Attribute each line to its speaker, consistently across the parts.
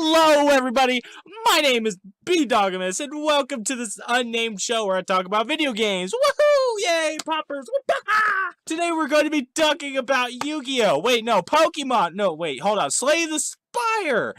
Speaker 1: Hello, everybody. My name is B-Dogamus, and welcome to this unnamed show where I talk about video games. Woohoo! Yay, poppers! Woo-ha! Today we're going to be talking about Yu-Gi-Oh! Wait, no, Pokemon. No, wait, hold on. Slay the Spire.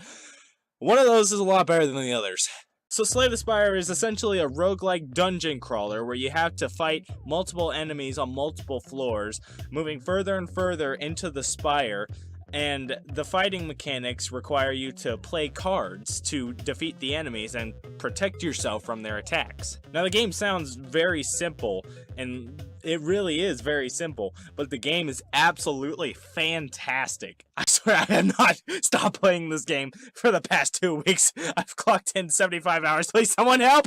Speaker 1: One of those is a lot better than the others. So Slay the Spire is essentially a roguelike dungeon crawler where you have to fight multiple enemies on multiple floors, moving further and further into the spire. And the fighting mechanics require you to play cards to defeat the enemies and protect yourself from their attacks. Now the game sounds very simple, and it really is very simple, but the game is absolutely fantastic. I swear I have not stopped playing this game for the past 2 weeks. I've clocked in 75 hours. Please someone help!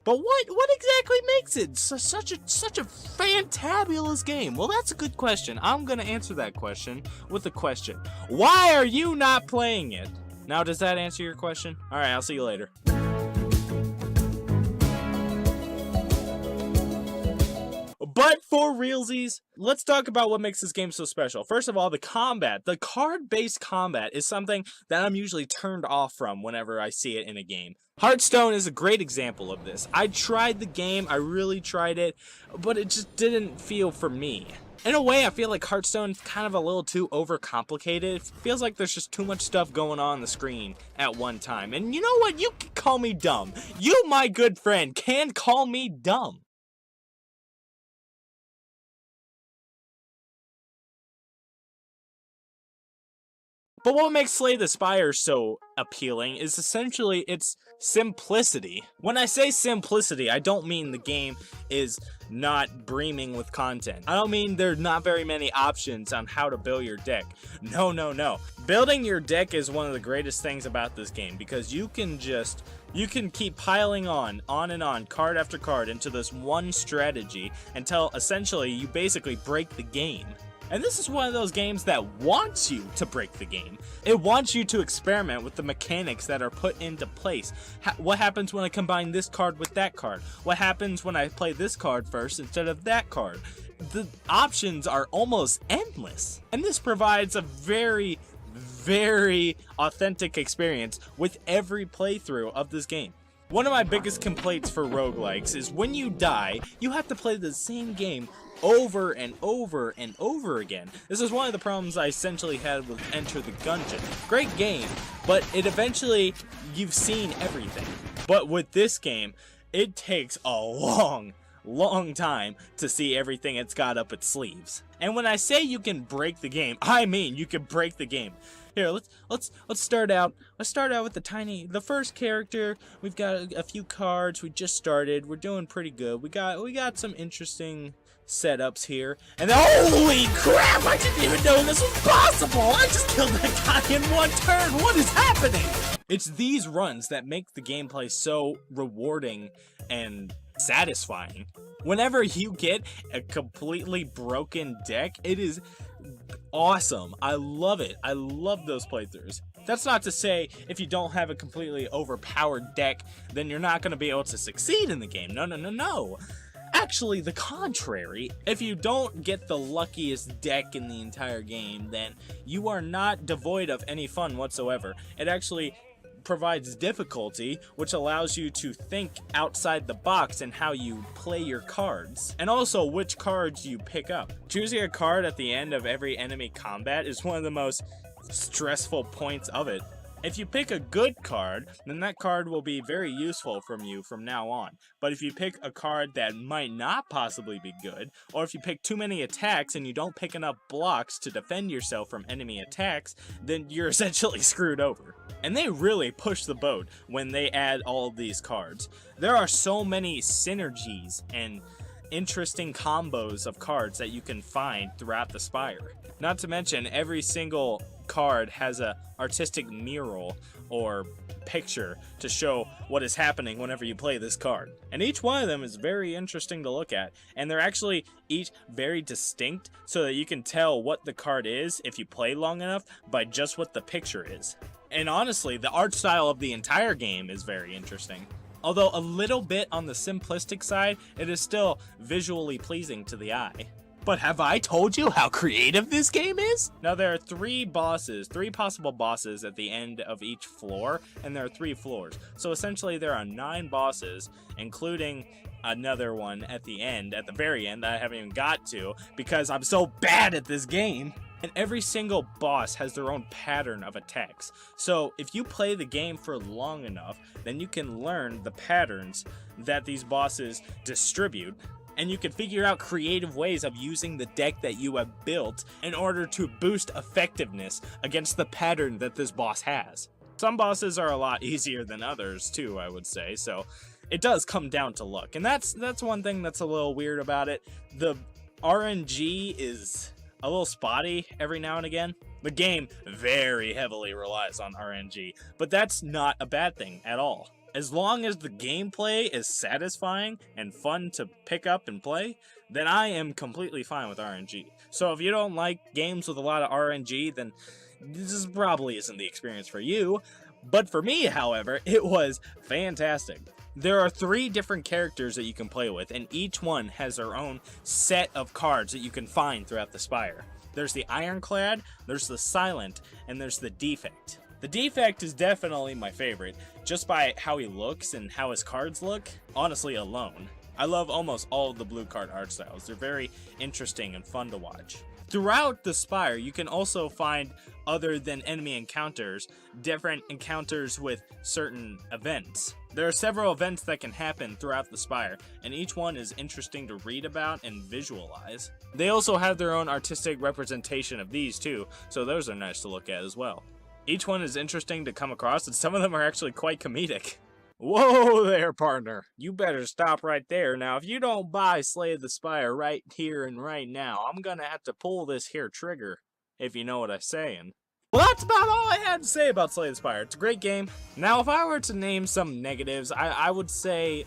Speaker 1: But what exactly makes it such a fantabulous game? Well, that's a good question. I'm gonna answer that question with a question. Why are you not playing it? Now, does that answer your question? Alright, I'll see you later. But for realsies, let's talk about what makes this game so special. First of all, the combat. The card-based combat is something that I'm usually turned off from whenever I see it in a game. Hearthstone is a great example of this. I tried the game, I really tried it, but it just didn't feel for me. In a way, I feel like Hearthstone is kind of a little too overcomplicated. It feels like there's just too much stuff going on the screen at one time. And you know what? You can call me dumb. You, my good friend, can call me dumb. But what makes Slay the Spire so appealing is essentially its simplicity. When I say simplicity, I don't mean the game is not brimming with content. I don't mean there's not very many options on how to build your deck. No. Building your deck is one of the greatest things about this game because you can keep piling on and on, card after card into this one strategy until essentially you basically break the game. And this is one of those games that wants you to break the game. It wants you to experiment with the mechanics that are put into place. What happens when I combine this card with that card? What happens when I play this card first instead of that card? The options are almost endless. And this provides a very authentic experience with every playthrough of this game. One of my biggest complaints for roguelikes is when you die, you have to play the same game over and over and over again. This is one of the problems I essentially had with Enter the Gungeon. Great game, but you've seen everything. But with this game, it takes a long time to see everything it's got up its sleeves. And when I say you can break the game, I mean you can break the game. Here, let's start out. Let's start out with the first character. We've got a few cards. We just started. We're doing pretty good. We got some interesting setups here. And then, holy crap! I didn't even know this was possible. I just killed that guy in one turn. What is happening? It's these runs that make the gameplay so rewarding and satisfying. Whenever you get a completely broken deck, it is awesome. I love it. I love those playthroughs. That's not to say if you don't have a completely overpowered deck, then you're not going to be able to succeed in the game. No. Actually, the contrary. If you don't get the luckiest deck in the entire game, then you are not devoid of any fun whatsoever. It actually provides difficulty, which allows you to think outside the box in how you play your cards, and also which cards you pick up. Choosing a card at the end of every enemy combat is one of the most stressful points of it. If you pick a good card, then that card will be very useful from you from now on. But if you pick a card that might not possibly be good, or if you pick too many attacks and you don't pick enough blocks to defend yourself from enemy attacks, then you're essentially screwed over. And they really push the boat when they add all of these cards. There are so many synergies and interesting combos of cards that you can find throughout the Spire. Not to mention, every single card has a artistic mural or picture to show what is happening whenever you play this card. And each one of them is very interesting to look at, and they're actually each very distinct so that you can tell what the card is if you play long enough by just what the picture is. And honestly, the art style of the entire game is very interesting. Although a little bit on the simplistic side, it is still visually pleasing to the eye. But have I told you how creative this game is? Now there are 3 possible bosses at the end of each floor, and there are 3 floors. So essentially there are 9 bosses, including another one at the end, at the very end, that I haven't even got to, because I'm so bad at this game. And every single boss has their own pattern of attacks. So if you play the game for long enough, then you can learn the patterns that these bosses distribute, and you can figure out creative ways of using the deck that you have built in order to boost effectiveness against the pattern that this boss has. Some bosses are a lot easier than others too, I would say, so it does come down to luck. And that's one thing that's a little weird about it. The RNG is a little spotty every now and again. The game very heavily relies on RNG, but that's not a bad thing at all. As long as the gameplay is satisfying and fun to pick up and play, then I am completely fine with RNG. So if you don't like games with a lot of RNG, then this probably isn't the experience for you. But for me, however, it was fantastic. There are 3 different characters that you can play with, and each one has their own set of cards that you can find throughout the Spire. There's the Ironclad, there's the Silent, and there's the Defect. The Defect is definitely my favorite, just by how he looks and how his cards look, honestly alone. I love almost all of the blue card art styles. They're very interesting and fun to watch. Throughout the Spire, you can also find, other than enemy encounters, different encounters with certain events. There are several events that can happen throughout the Spire, and each one is interesting to read about and visualize. They also have their own artistic representation of these too, so those are nice to look at as well. Each one is interesting to come across, and some of them are actually quite comedic. Whoa there, partner. You better stop right there. Now, if you don't buy Slay the Spire right here and right now, I'm gonna have to pull this here trigger, if you know what I'm saying. Well, that's about all I had to say about Slay the Spire. It's a great game. Now, if I were to name some negatives, I would say,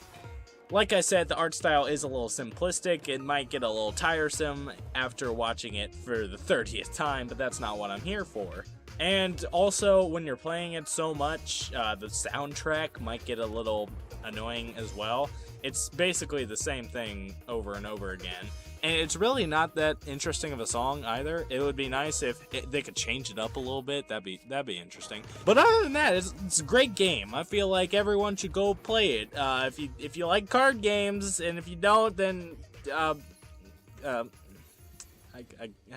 Speaker 1: like I said, the art style is a little simplistic. It might get a little tiresome after watching it for the 30th time, but that's not what I'm here for. And also, when you're playing it so much, the soundtrack might get a little annoying as well. It's basically the same thing over and over again. And it's really not that interesting of a song either. It would be nice if they could change it up a little bit. That'd be interesting. But other than that, it's a great game. I feel like everyone should go play it. If you like card games, and if you don't, then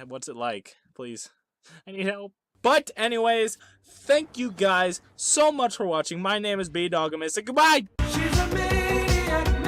Speaker 1: what's it like? Please, I need help. But anyways, thank you guys so much for watching. My name is B-Doggamus, and goodbye! She's a maniac.